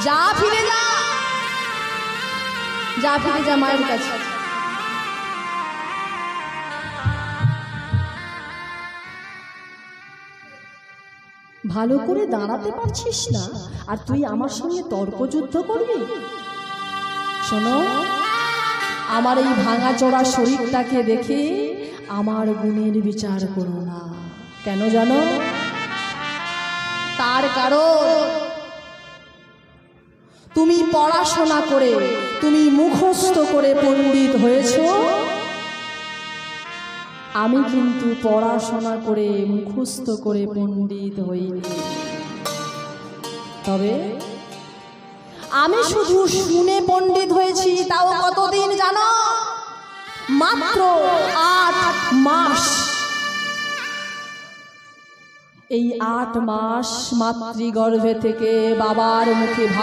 যা ফিরে যা, যা ফিরে যা মায়ের কাছে। ভালো করে দাঁড়াতে পারছিস না আর তুই আমার সঙ্গে তর্কযুদ্ধ করবি? শোনো, আমার এই ভাঙাচোরা শরীরটাকে দেখে আমার গুণের বিচার করো না। কেন জানো? তার কারণ তুমি পড়াশোনা করে, তুমি মুখস্থ করে পণ্ডিত হয়েছো, আমি কিন্তু পড়াশোনা করে মুখস্থ করে পণ্ডিত হইনি। তবে আমি শুধু শুনে পণ্ডিত হয়েছি, তাও কতদিন জানো? মাত্র 8 মাস। এই 8 মাস মাতৃগর্ভে থেকে বাবার মুখে